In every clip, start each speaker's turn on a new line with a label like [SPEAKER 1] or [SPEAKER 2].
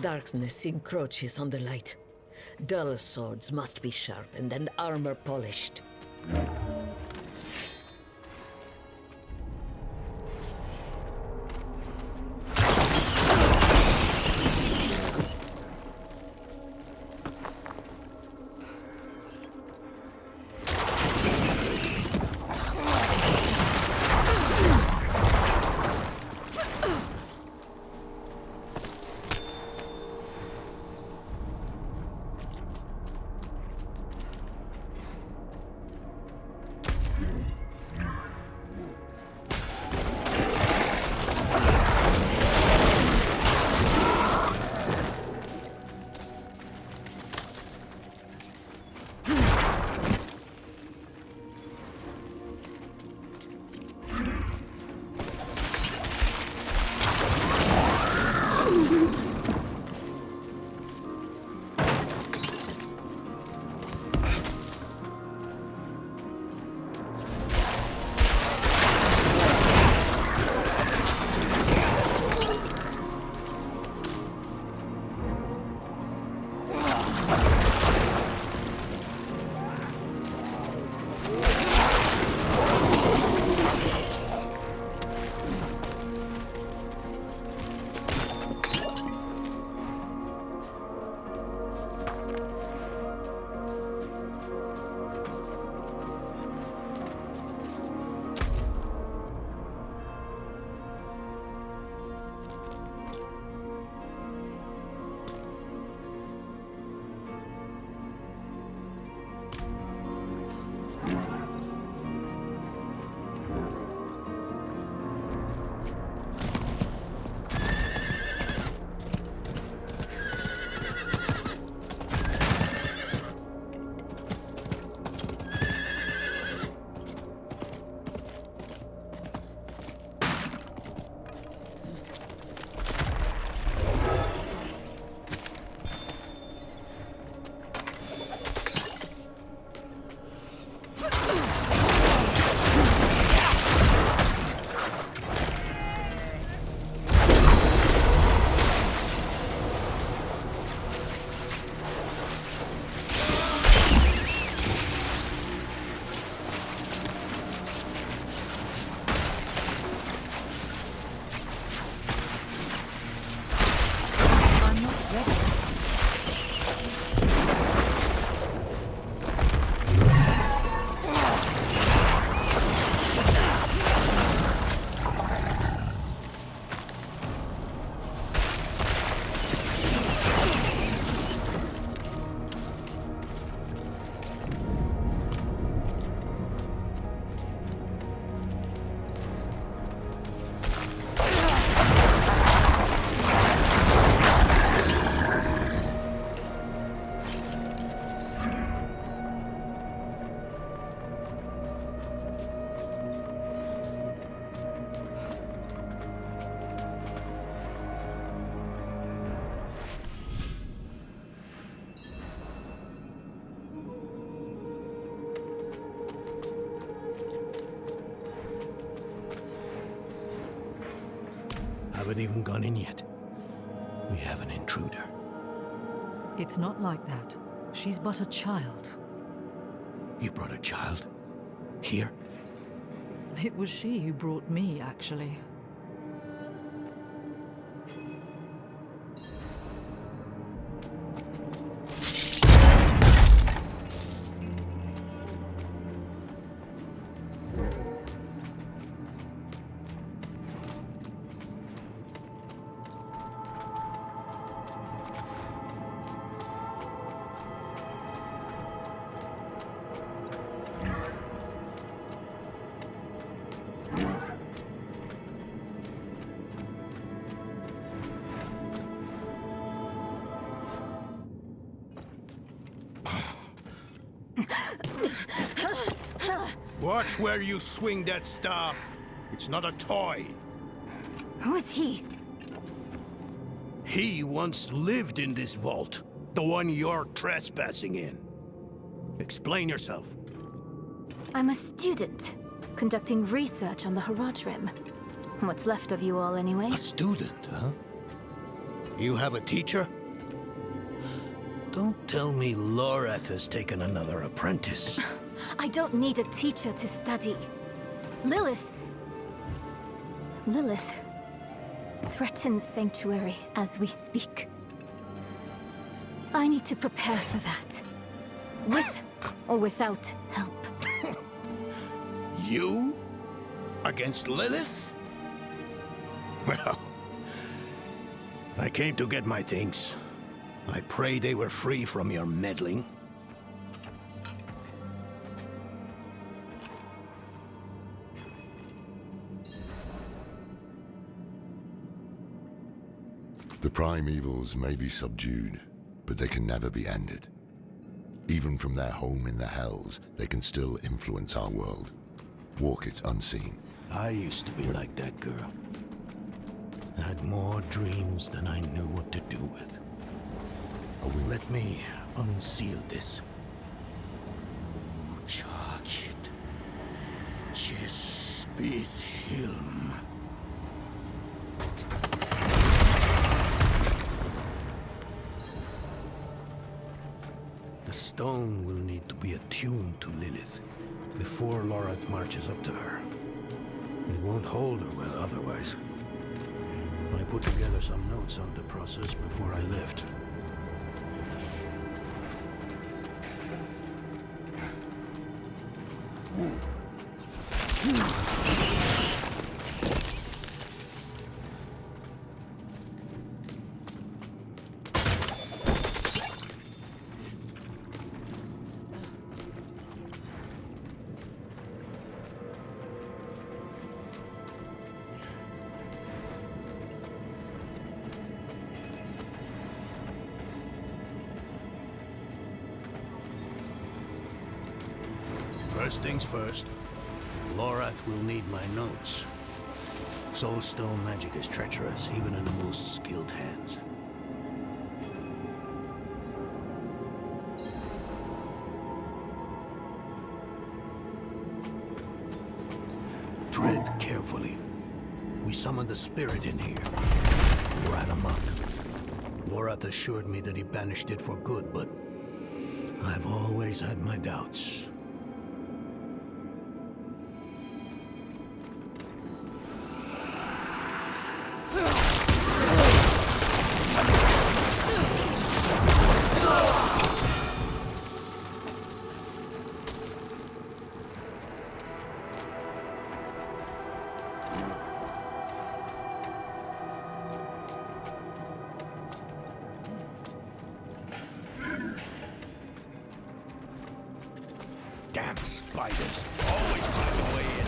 [SPEAKER 1] Darkness encroaches on the light. Dull swords must be sharpened and armor polished.
[SPEAKER 2] Haven't even gone in yet. We have an intruder.
[SPEAKER 3] It's not like that. She's but a child.
[SPEAKER 2] You brought a child? Here?
[SPEAKER 3] It was she who brought me, actually.
[SPEAKER 2] Watch where you swing that staff. It's not a toy.
[SPEAKER 4] Who is he?
[SPEAKER 2] He once lived in this vault. The one you're trespassing in. Explain yourself.
[SPEAKER 4] I'm a student, conducting research on the Haraj Rim. What's left of you all, anyway?
[SPEAKER 2] A student, huh? You have a teacher? Don't tell me Lorath has taken another apprentice.
[SPEAKER 4] I don't need a teacher to study. Lilith threatens Sanctuary as we speak. I need to prepare for that. With or without help.
[SPEAKER 2] You? Against Lilith? Well, I came to get my things. I pray they were free from your meddling.
[SPEAKER 5] The primevals may be subdued, but they can never be ended. Even from their home in the Hells, they can still influence our world. Walk it unseen.
[SPEAKER 2] I used to be like that girl. Had more dreams than I knew what to do with. Let me unseal this. Çakit. Cespit Hilm. The stone will need to be attuned to Lilith before Lorath marches up to her. It won't hold her well otherwise. I put together some notes on the process before I left. First things first, Lorath will need my notes. Soulstone magic is treacherous, even in the most skilled hands. Tread carefully. We summoned the spirit in here. Ran amok. Lorath assured me that he banished it for good, but I've always had my doubts. Damn spiders. Always find a way in.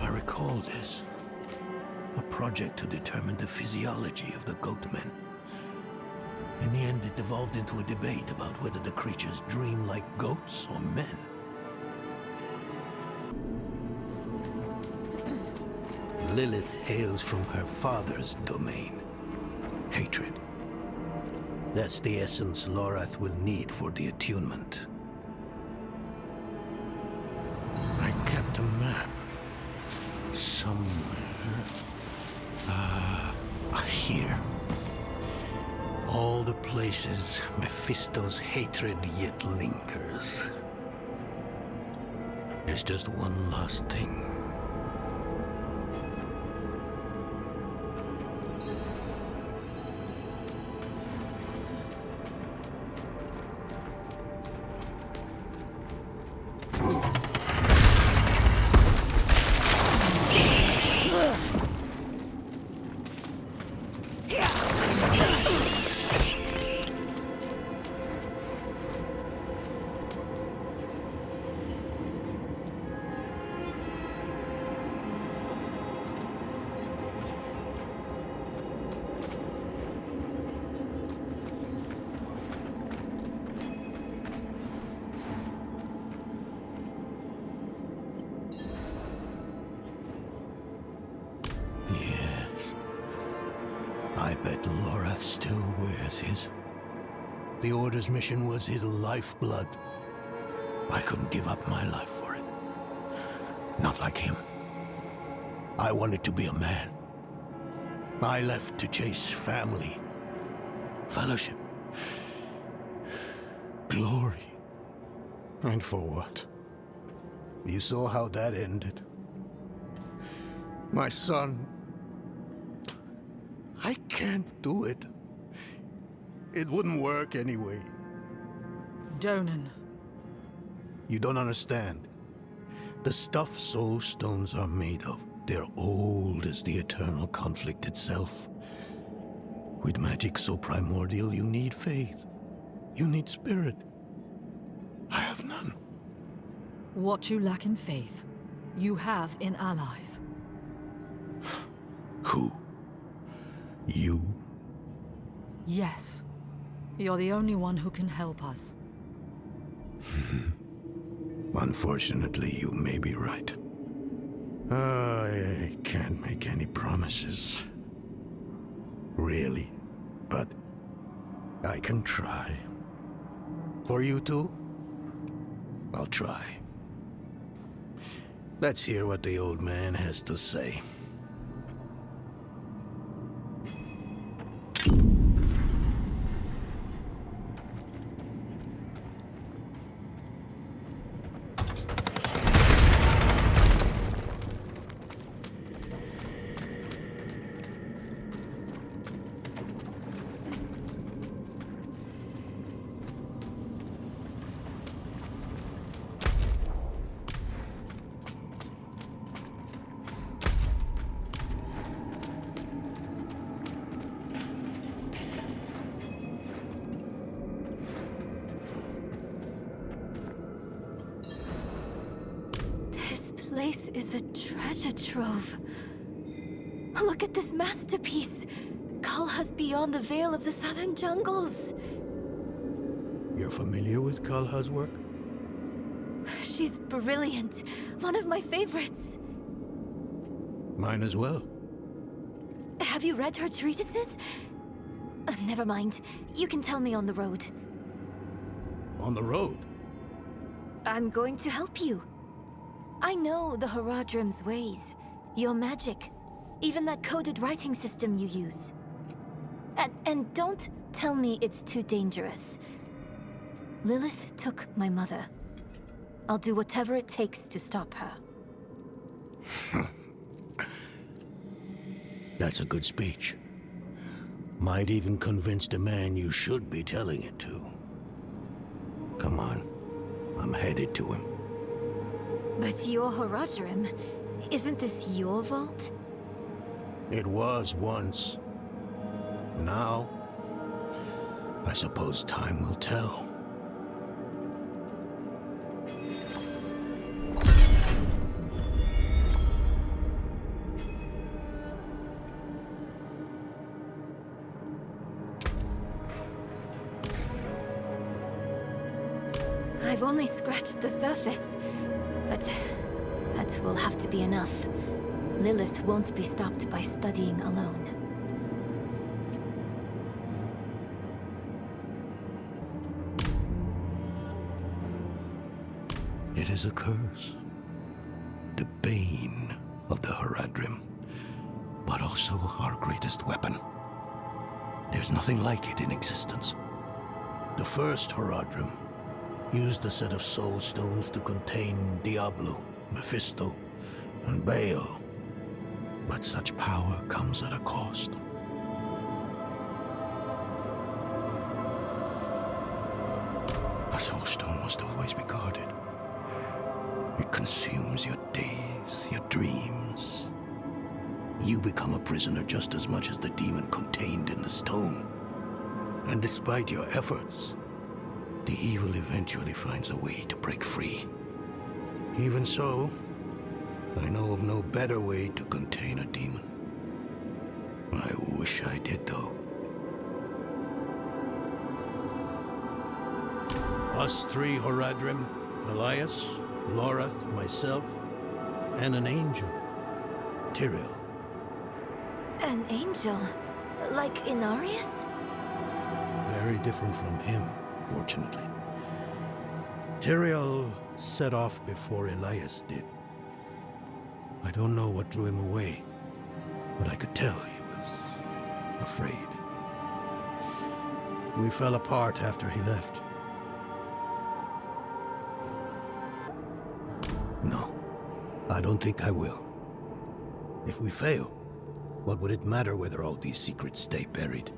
[SPEAKER 2] I recall this. A project to determine the physiology of the goatmen. In the end, it devolved into a debate about whether the creatures dream like goats or men. Lilith hails from her father's domain. Hatred. That's the essence Lorath will need for the attunement. I kept a map. Somewhere. Here. All the places Mephisto's hatred yet lingers. There's just one last thing. The Order's mission was his lifeblood. I couldn't give up my life for it. Not like him. I wanted to be a man. I left to chase family, fellowship, glory. And for what? You saw how that ended. My son. I can't do it. It wouldn't work anyway.
[SPEAKER 3] Donan.
[SPEAKER 2] You don't understand. The stuff soul stones are made of, they're old as the eternal conflict itself. With magic so primordial, you need faith. You need spirit. I have none.
[SPEAKER 3] What you lack in faith, you have in allies.
[SPEAKER 2] Who? You?
[SPEAKER 3] Yes. You're the only one who can help us.
[SPEAKER 2] Unfortunately, you may be right. I can't make any promises. Really. But I can try. For you two, I'll try. Let's hear what the old man has to say.
[SPEAKER 4] This place is a treasure trove. Look at this masterpiece. Kalha's beyond the veil of the southern jungles.
[SPEAKER 2] You're familiar with Kalha's work?
[SPEAKER 4] She's brilliant. One of my favorites.
[SPEAKER 2] Mine as well.
[SPEAKER 4] Have you read her treatises? Never mind. You can tell me on the road.
[SPEAKER 2] On the road?
[SPEAKER 4] I'm going to help you. I know the Horadrim's ways. Your magic. Even that coded writing system you use. And don't tell me it's too dangerous. Lilith took my mother. I'll do whatever it takes to stop her.
[SPEAKER 2] That's a good speech. Might even convince the man you should be telling it to. Come on. I'm headed to him.
[SPEAKER 4] But your Horadrim, isn't this your vault?
[SPEAKER 2] It was once. Now, I suppose time will tell.
[SPEAKER 4] I've only scratched the surface, but that will have to be enough. Lilith won't be stopped by studying alone.
[SPEAKER 2] It is a curse. The bane of the Horadrim, but also our greatest weapon. There's nothing like it in existence. The first Horadrim used a set of soul stones to contain Diablo, Mephisto, and Baal. But such power comes at a cost. A soul stone must always be guarded. It consumes your days, your dreams. You become a prisoner just as much as the demon contained in the stone. And despite your efforts, the evil eventually finds a way to break free. Even so, I know of no better way to contain a demon. I wish I did, though. Us three Horadrim, Elias, Lorath, myself, and an angel, Tyrael.
[SPEAKER 4] An angel? Like Inarius?
[SPEAKER 2] very different from him, fortunately. Andariel set off before Elias did. I don't know what drew him away, but I could tell he was afraid. We fell apart after he left. No, I don't think I will. If we fail, what would it matter whether all these secrets stay buried?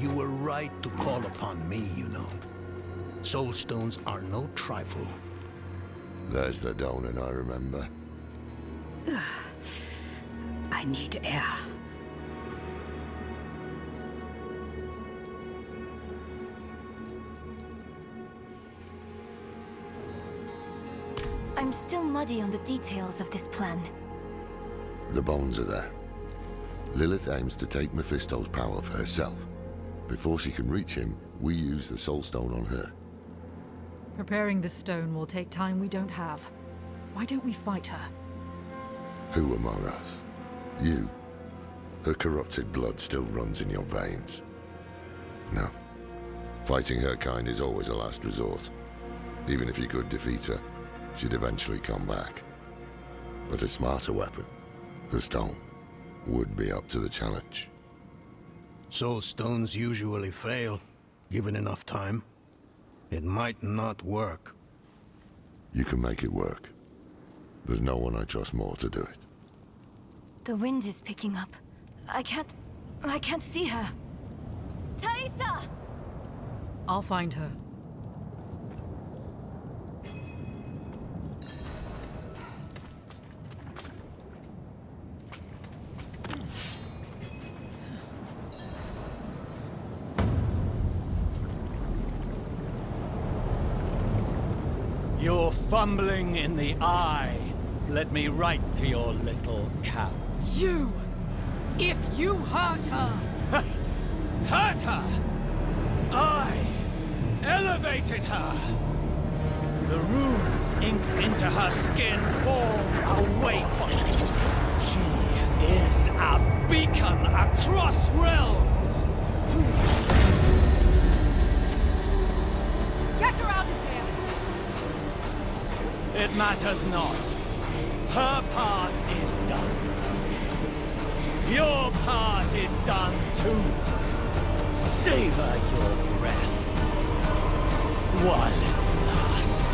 [SPEAKER 2] You were right to call upon me, you know. Soul stones are no trifle.
[SPEAKER 5] There's the Donan I remember.
[SPEAKER 3] I need air.
[SPEAKER 4] I'm still muddy on the details of this plan.
[SPEAKER 5] The bones are there. Lilith aims to take Mephisto's power for herself. Before she can reach him, we use the Soul Stone on her.
[SPEAKER 3] Preparing the stone will take time we don't have. Why don't we fight her?
[SPEAKER 5] Who among us? You. Her corrupted blood still runs in your veins. No. Fighting her kind is always a last resort. Even if you could defeat her, she'd eventually come back. But a smarter weapon, the stone, would be up to the challenge.
[SPEAKER 2] Soul stones usually fail, given enough time. It might not work.
[SPEAKER 5] You can make it work. There's no one I trust more to do it.
[SPEAKER 4] The wind is picking up. I can't see her. Thaisa!
[SPEAKER 3] I'll find her.
[SPEAKER 2] Your
[SPEAKER 6] fumbling in the eye. Let me write to your little count.
[SPEAKER 3] You! If you hurt her!
[SPEAKER 6] Hurt her! I elevated her! The runes inked into her skin form a waypoint. She is a beacon across realms!
[SPEAKER 3] Get her out of here!
[SPEAKER 6] It matters not. Her part is done. Your part is done too. Savor your breath while it lasts.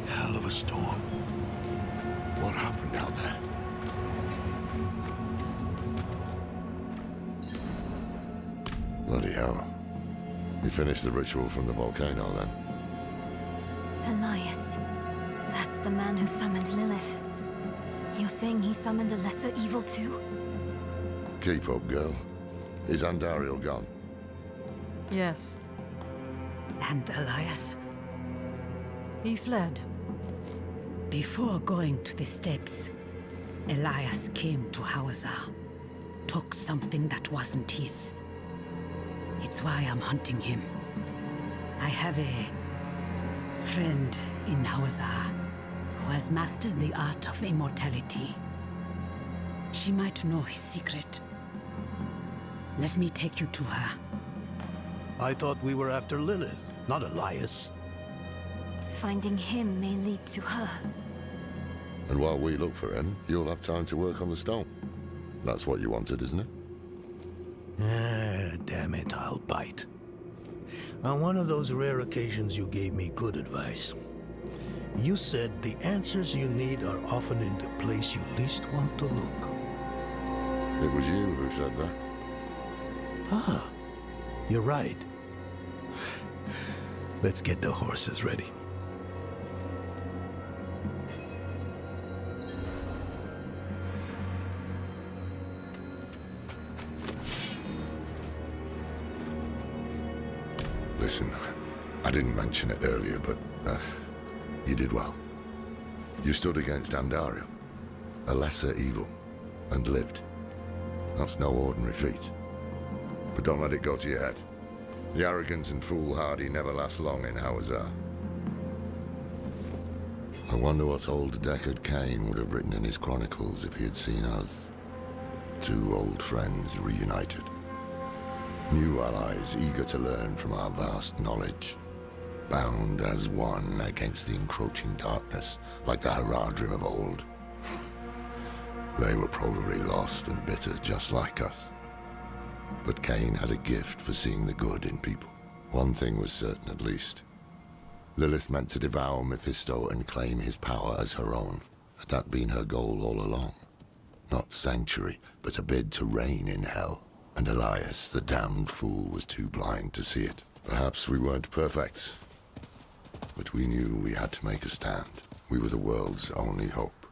[SPEAKER 2] Hell of a storm. What happened out there?
[SPEAKER 5] Bloody hell. You finished the ritual from the volcano then?
[SPEAKER 4] Elias. That's the man who summoned Lilith. You're saying he summoned a lesser evil too?
[SPEAKER 5] Keep up, girl. Is Andariel gone?
[SPEAKER 3] Yes.
[SPEAKER 1] And Elias?
[SPEAKER 3] He fled.
[SPEAKER 1] Before going to the steps, Elias came to Hawazar, took something that wasn't his. It's why I'm hunting him. I have a friend in Hawazar who has mastered the art of immortality. She might know his secret. Let me take you to her.
[SPEAKER 2] I thought we were after Lilith, not Elias.
[SPEAKER 4] Finding him may lead to her.
[SPEAKER 5] And while we look for him, you'll have time to work on the stone. That's what you wanted, isn't it?
[SPEAKER 2] Ah, damn it, I'll bite. On one of those rare occasions you gave me good advice. You said the answers you need are often in the place you least want to look.
[SPEAKER 5] It was you who said that.
[SPEAKER 2] Ah, you're right. Let's get the horses ready.
[SPEAKER 5] Listen, I didn't mention it earlier, but you did well. You stood against Andariel, a lesser evil, and lived. That's no ordinary feat. But don't let it go to your head. The arrogance and foolhardy never last long in Hawazar. I wonder what old Deckard Cain would have written in his chronicles if he had seen us. Two old friends reunited. New allies eager to learn from our vast knowledge. Bound as one against the encroaching darkness, like the Haradrim of old. They were probably lost and bitter, just like us. But Cain had a gift for seeing the good in people. One thing was certain, at least. Lilith meant to devour Mephisto and claim his power as her own. Had that been her goal all along? Not sanctuary, but a bid to reign in hell. And Elias, the damned fool, was too blind to see it. Perhaps we weren't perfect, but we knew we had to make a stand. We were the world's only hope.